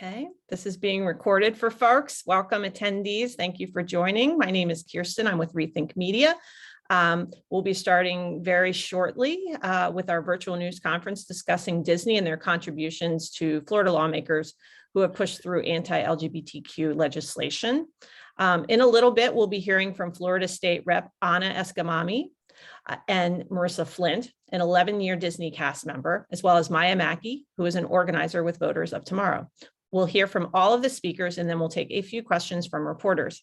Okay, this is being recorded for folks. Welcome attendees. Thank you for joining. My name is Kirsten. I'm with Rethink Media. We'll be starting very shortly with our virtual news conference discussing Disney and their contributions to Florida lawmakers who have pushed through anti-LGBTQ legislation. In a little bit, we'll be hearing from Florida State Rep. Anna Eskamani and Marissa Flint, an 11-year Disney cast member, as well as Maya Mackey, who is an organizer with Voters of Tomorrow. We'll hear from all of the speakers, and then we'll take a few questions from reporters.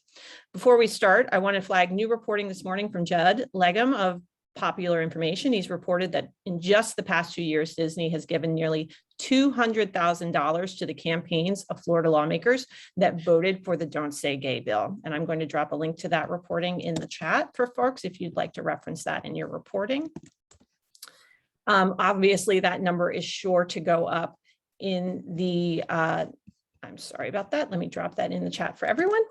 Before we start, I want to flag new reporting this morning from Judd Legum of Popular Information. He's reported that in just the past 2 years, Disney has given nearly $200,000 to the campaigns of Florida lawmakers that voted for the Don't Say Gay bill. And I'm going to drop a link to that reporting in the chat for folks if you'd like to reference that in your reporting. Obviously, that number is sure to go up in the, I'm sorry about that. Let me drop that in the chat for everyone.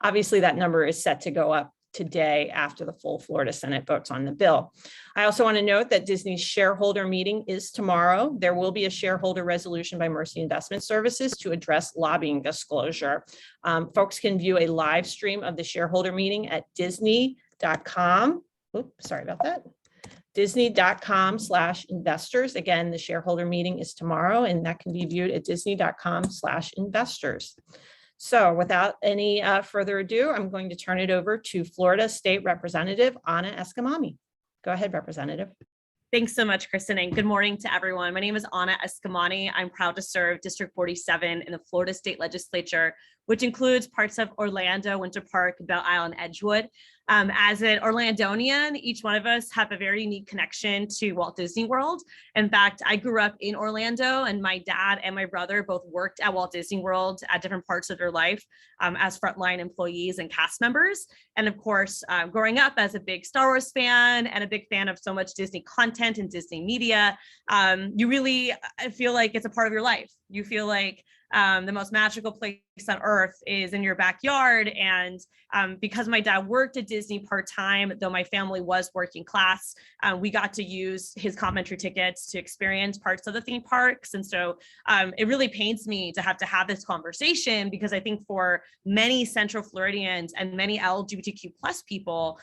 Obviously, that number is set to go up today after the full Florida Senate votes on the bill. I also want to note that Disney's shareholder meeting is tomorrow. There will be a shareholder resolution by Mercy Investment Services to address lobbying disclosure. Folks can view a live stream of the shareholder meeting at disney.com. Oops, sorry about that. Disney.com/investors. Again, the shareholder meeting is tomorrow, and that can be viewed at disney.com/investors. So without any further ado, I'm going to turn it over to Florida State Representative Anna Eskamani. Go ahead, Representative. Thanks so much, Kristen, and good morning to everyone. My name is Anna Eskamani. I'm proud to serve District 47 in the Florida State Legislature, which includes parts of Orlando, Winter Park, Belle Isle, and Edgewood. As an Orlandonian, each one of us have a very unique connection to Walt Disney World. In fact, I grew up in Orlando, and my dad and my brother both worked at Walt Disney World at different parts of their life as frontline employees and cast members. And of course, growing up as a big Star Wars fan and a big fan of so much Disney content and Disney media, you really feel like it's a part of your life. You feel like the most magical place on earth is in your backyard. And because my dad worked at Disney part-time, though my family was working class, we got to use his complimentary tickets to experience parts of the theme parks. And so it really pains me to have this conversation, because I think for many Central Floridians and many LGBTQ plus people,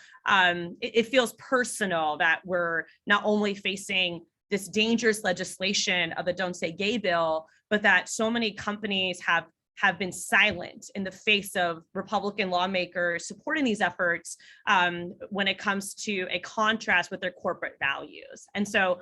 it feels personal that we're not only facing this dangerous legislation of the Don't Say Gay bill, but that so many companies have been silent in the face of Republican lawmakers supporting these efforts when it comes to a contrast with their corporate values. And so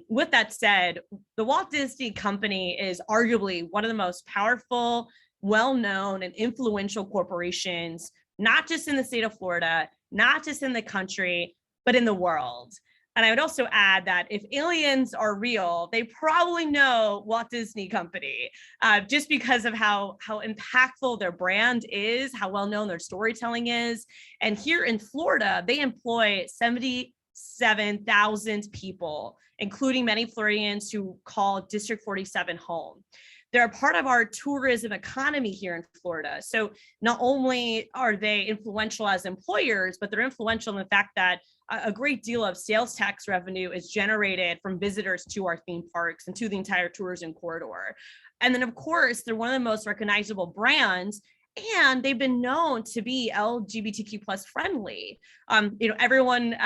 with that said, the Walt Disney Company is arguably one of the most powerful, well-known, and influential corporations, not just in the state of Florida, not just in the country, but in the world. And I would also add that if aliens are real, they probably know Walt Disney Company, just because of how impactful their brand is, how well known their storytelling is. And here in Florida, they employ 77,000 people, including many Floridians who call District 47 home. They're a part of our tourism economy here in Florida. So not only are they influential as employers, but they're influential in the fact that a great deal of sales tax revenue is generated from visitors to our theme parks and to the entire tourism corridor. And then, of course, they're one of the most recognizable brands, and they've been known to be LGBTQ plus friendly. Everyone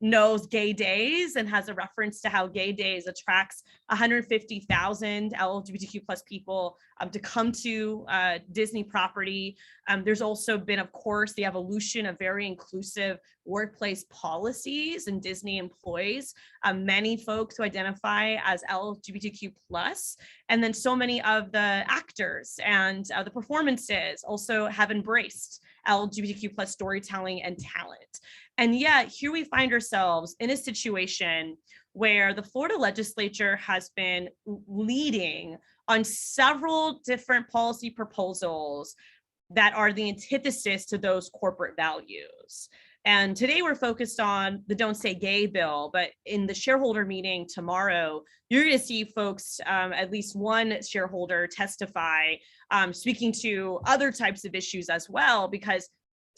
knows Gay Days and has a reference to how Gay Days attracts 150,000 LGBTQ plus people to come to Disney property. There's also been, of course, the evolution of very inclusive workplace policies and Disney employs many folks who identify as LGBTQ plus, and then so many of the actors and the performances also have embraced LGBTQ plus storytelling and talent. And yet here we find ourselves in a situation where the Florida legislature has been leading on several different policy proposals that are the antithesis to those corporate values. And today we're focused on the Don't Say Gay bill, but in the shareholder meeting tomorrow, you're going to see folks, at least one shareholder testify, speaking to other types of issues as well, because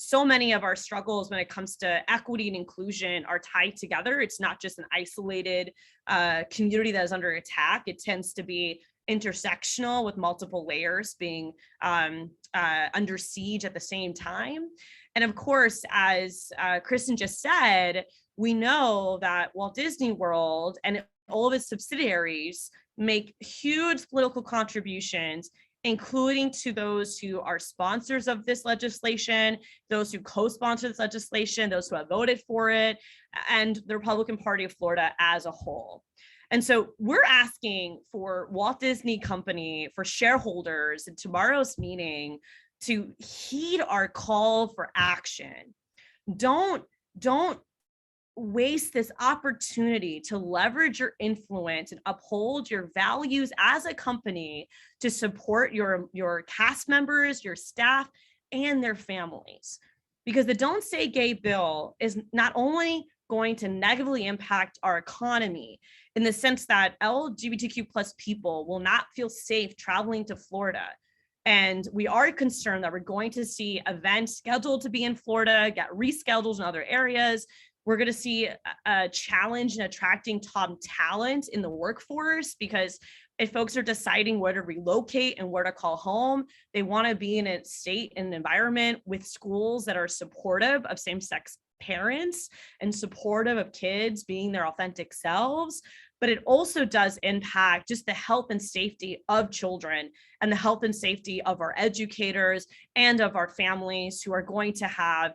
so many of our struggles when it comes to equity and inclusion are tied together. It's not just an isolated community that is under attack. It tends to be intersectional with multiple layers being under siege at the same time. And of course, as Kristen just said, we know that Walt Disney World and all of its subsidiaries make huge political contributions, including to those who are sponsors of this legislation, those who co-sponsor this legislation, those who have voted for it, and the Republican Party of Florida as a whole. And so we're asking for Walt Disney Company, for shareholders in tomorrow's meeting to heed our call for action. Don't waste this opportunity to leverage your influence and uphold your values as a company to support your cast members, your staff, and their families. Because the Don't Say Gay bill is not only going to negatively impact our economy in the sense that LGBTQ plus people will not feel safe traveling to Florida. And we are concerned that we're going to see events scheduled to be in Florida get rescheduled in other areas. We're going to see a challenge in attracting top talent in the workforce, because if folks are deciding where to relocate and where to call home, they want to be in a state and environment with schools that are supportive of same-sex parents and supportive of kids being their authentic selves. But it also does impact just the health and safety of children and the health and safety of our educators and of our families who are going to have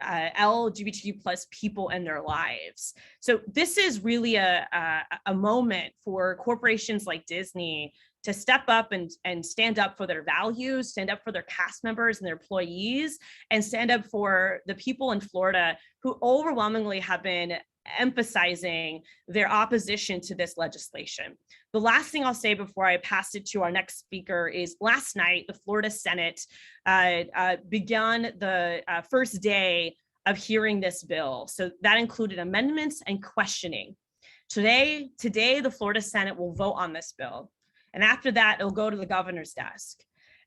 LGBTQ plus people in their lives. So this is really a moment for corporations like Disney to step up and stand up for their values, stand up for their cast members and their employees, and stand up for the people in Florida who overwhelmingly have been emphasizing their opposition to this legislation. The last thing I'll say before I pass it to our next speaker is last night, the Florida Senate began the first day of hearing this bill. So that included amendments and questioning. Today, the Florida Senate will vote on this bill. And after that, it'll go to the governor's desk.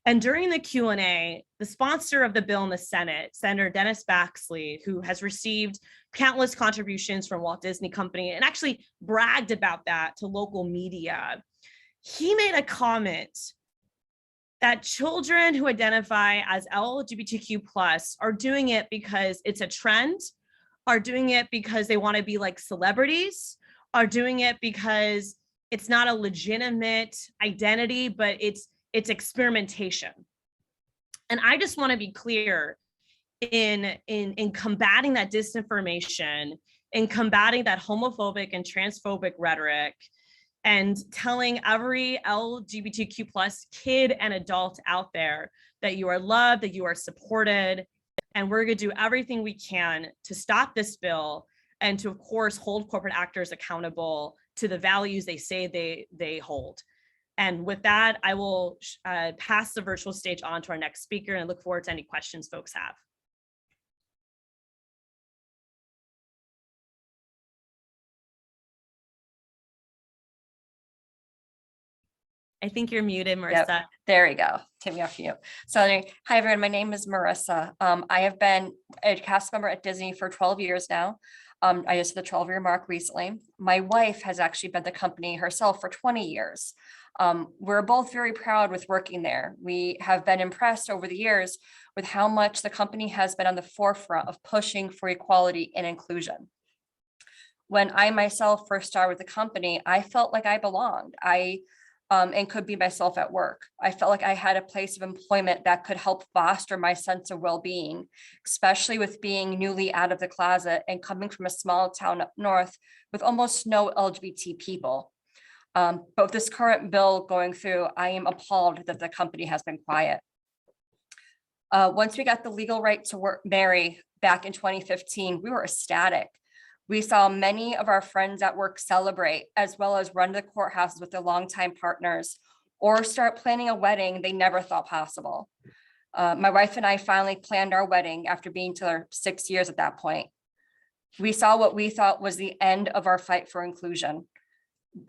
And during the Q&A, the sponsor of the bill in the Senate, Senator Dennis Baxley, who has received countless contributions from Walt Disney Company and actually bragged about that to local media, he made a comment that children who identify as LGBTQ plus are doing it because it's a trend, are doing it because they want to be like celebrities, are doing it because it's not a legitimate identity, but it's experimentation. And I just want to be clear in combating that disinformation, in combating that homophobic and transphobic rhetoric, and telling every LGBTQ plus kid and adult out there that you are loved, that you are supported, and we're going to do everything we can to stop this bill and to, of course, hold corporate actors accountable to the values they say they hold. And with that, I will pass the virtual stage on to our next speaker and look forward to any questions folks have. I think you're muted, Marissa. Yep, there we go. Take me off mute. So hi everyone, my name is Marissa. I have been a cast member at Disney for 12 years now. I just hit the 12-year mark recently. My wife has actually been at the company herself for 20 years. We're both very proud with working there. We have been impressed over the years with how much the company has been on the forefront of pushing for equality and inclusion. When I myself first started with the company, I felt like I belonged. And could be myself at work. I felt like I had a place of employment that could help foster my sense of well-being, especially with being newly out of the closet and coming from a small town up north with almost no LGBT people. But with this current bill going through, I am appalled that the company has been quiet. Once we got the legal right to marry back in 2015, we were ecstatic. We saw many of our friends at work celebrate, as well as run to the courthouses with their longtime partners or start planning a wedding they never thought possible. My wife and I finally planned our wedding after being together 6 years at that point. We saw what we thought was the end of our fight for inclusion.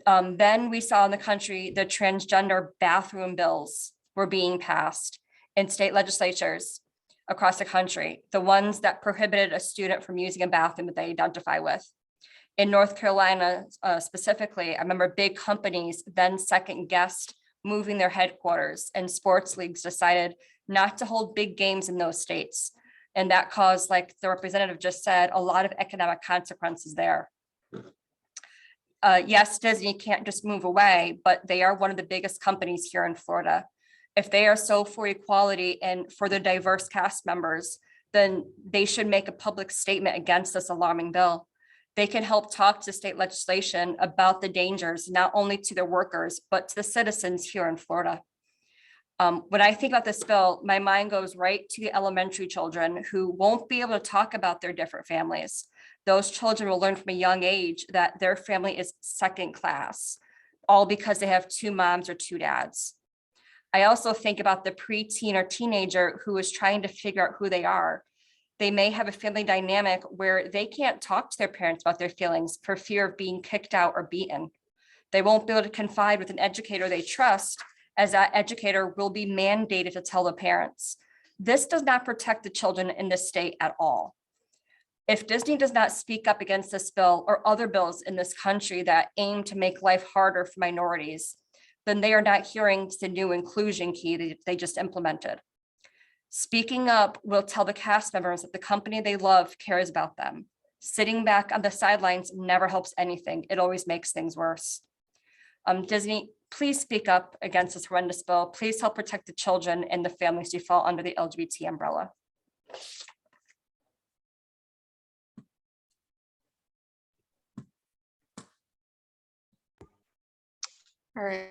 Then we saw in the country the transgender bathroom bills were being passed in state legislatures. across the country, the ones that prohibited a student from using a bathroom that they identify with. In North Carolina specifically, I remember big companies then second guessed moving their headquarters, and sports leagues decided not to hold big games in those states. And that caused, like the representative just said, a lot of economic consequences there. Yes, Disney can't just move away, but they are one of the biggest companies here in Florida. If they are so for equality and for the diverse cast members, then they should make a public statement against this alarming bill. They can help talk to state legislation about the dangers, not only to their workers, but to the citizens here in Florida. When I think about this bill, my mind goes right to the elementary children who won't be able to talk about their different families. Those children will learn from a young age that their family is second class, all because they have two moms or two dads. I also think about the preteen or teenager who is trying to figure out who they are. They may have a family dynamic where they can't talk to their parents about their feelings for fear of being kicked out or beaten. They won't be able to confide with an educator they trust, as that educator will be mandated to tell the parents. This does not protect the children in this state at all. If Disney does not speak up against this bill or other bills in this country that aim to make life harder for minorities, then they are not hearing the new inclusion key that they just implemented. Speaking up will tell the cast members that the company they love cares about them. Sitting back on the sidelines never helps anything. It always makes things worse. Disney, please speak up against this horrendous bill. Please help protect the children and the families who fall under the LGBT umbrella. All right.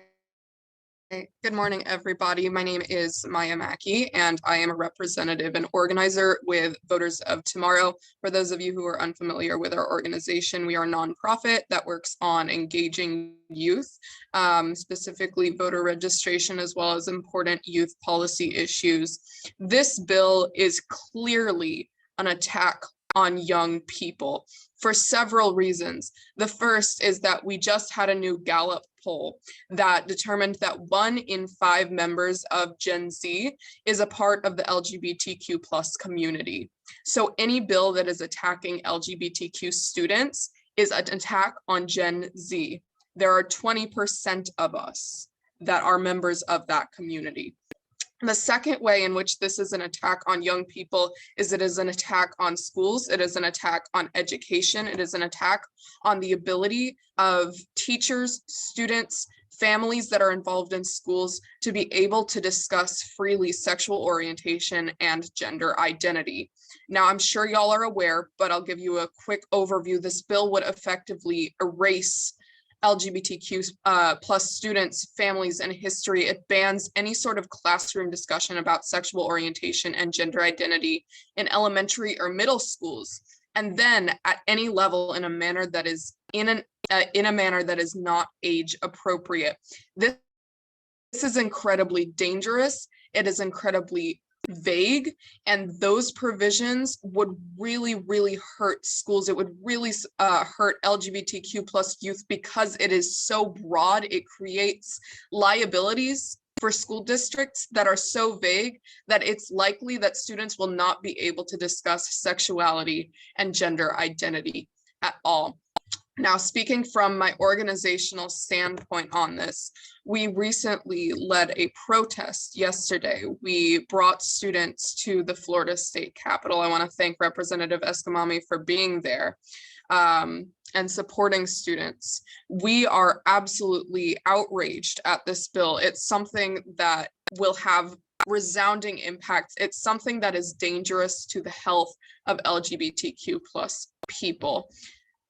Good morning, everybody. My name is Maya Mackey, and I am a representative and organizer with Voters of Tomorrow. For those of you who are unfamiliar with our organization, we are a nonprofit that works on engaging youth, specifically voter registration, as well as important youth policy issues. This bill is clearly an attack on young people for several reasons. The first is that we just had a new Gallup poll that determined that 1 in 5 members of Gen Z is a part of the LGBTQ plus community. So any bill that is attacking LGBTQ students is an attack on Gen Z. There are 20% of us that are members of that community. The second way in which this is an attack on young people is it is an attack on schools. It is an attack on education. It is an attack on the ability of teachers, students, families that are involved in schools to be able to discuss freely sexual orientation and gender identity. Now, I'm sure y'all are aware, but I'll give you a quick overview. This bill would effectively erase LGBTQ plus students, families, and history. It bans any sort of classroom discussion about sexual orientation and gender identity in elementary or middle schools, and then at any level in a manner that is not age appropriate. This is incredibly dangerous. It is incredibly vague, and those provisions would really hurt schools. It would really hurt LGBTQ plus youth because it is so broad. It creates liabilities for school districts that are so vague that it's likely that students will not be able to discuss sexuality and gender identity at all. Now, speaking from my organizational standpoint on this, we recently led a protest yesterday. We brought students to the Florida State Capitol. I want to thank Representative Eskamani for being there and supporting students. We are absolutely outraged at this bill. It's something that will have resounding impacts. It's something that is dangerous to the health of LGBTQ plus people.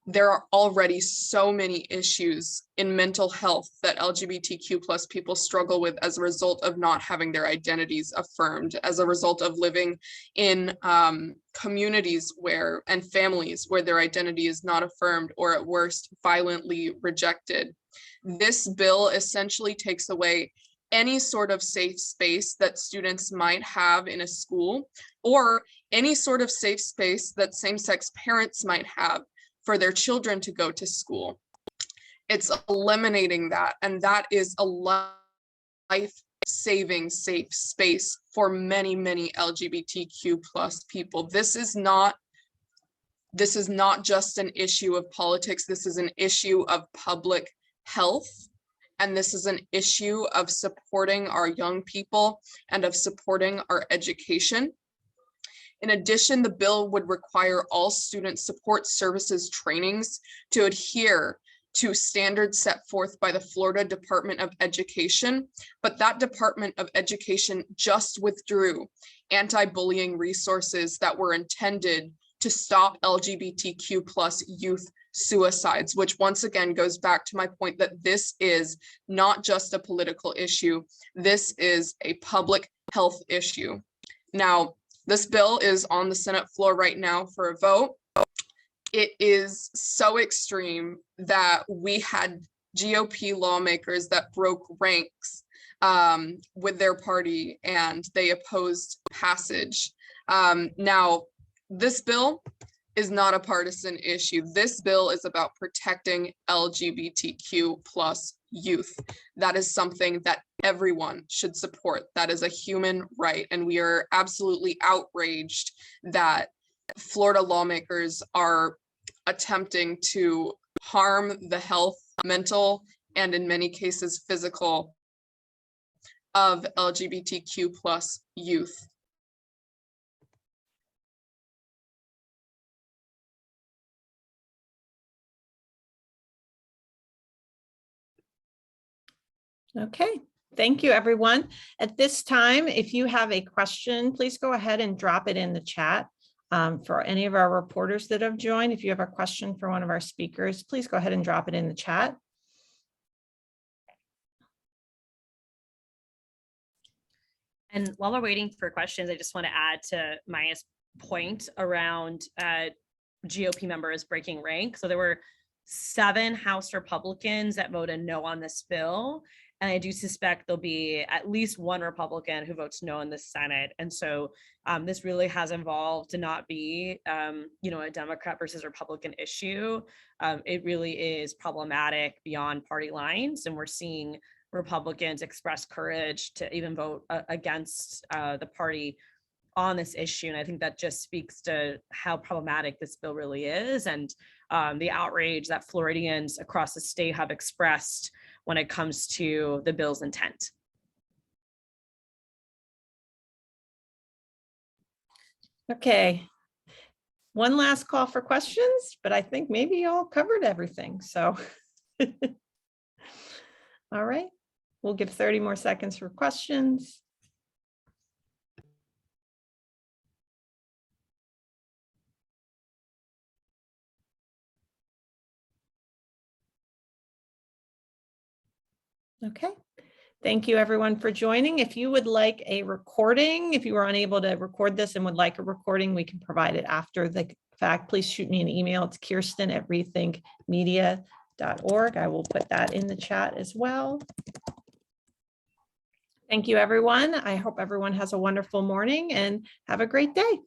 There are already so many issues in mental health that LGBTQ plus people struggle with as a result of not having their identities affirmed, as a result of living in communities and families where their identity is not affirmed, or at worst, violently rejected. This bill essentially takes away any sort of safe space that students might have in a school, or any sort of safe space that same-sex parents might have for their children to go to school. It's eliminating that, and that is a life saving safe space for many, many LGBTQ plus people. This is not just an issue of politics. This is an issue of public health. And this is an issue of supporting our young people and of supporting our education. In addition, the bill would require all student support services trainings to adhere to standards set forth by the Florida Department of Education, but that Department of Education just withdrew anti-bullying resources that were intended to stop LGBTQ plus youth suicides, which once again goes back to my point that this is not just a political issue. This is a public health issue. Now, this bill is on the Senate floor right now for a vote. It is so extreme that we had GOP lawmakers that broke ranks with their party and they opposed passage. Now, this bill is not a partisan issue. This bill is about protecting LGBTQ plus youth. That is something that everyone should support. That is a human right. And we are absolutely outraged that Florida lawmakers are attempting to harm the health, mental, and in many cases, physical of LGBTQ plus youth. Okay, thank you, everyone. At this time, if you have a question, please go ahead and drop it in the chat. For any of our reporters that have joined, if you have a question for one of our speakers, please go ahead and drop it in the chat. And while we're waiting for questions, I just want to add to Maya's point around GOP members breaking rank. So there were 7 House Republicans that voted no on this bill. And I do suspect there'll be at least 1 Republican who votes no in the Senate. And so this really has evolved to not be, a Democrat versus Republican issue. It really is problematic beyond party lines. And we're seeing Republicans express courage to even vote against the party on this issue. And I think that just speaks to how problematic this bill really is, and the outrage that Floridians across the state have expressed when it comes to the bill's intent. Okay, one last call for questions, but I think maybe you all covered everything. So, all right, we'll give 30 more seconds for questions. Okay, thank you everyone for joining. If you would like a recording, if you were unable to record this and would like a recording, we can provide it after the fact. Please shoot me an email. It's kirsten@rethinkmedia.org. I will put that in the chat as well. Thank you, everyone. I hope everyone has a wonderful morning and have a great day.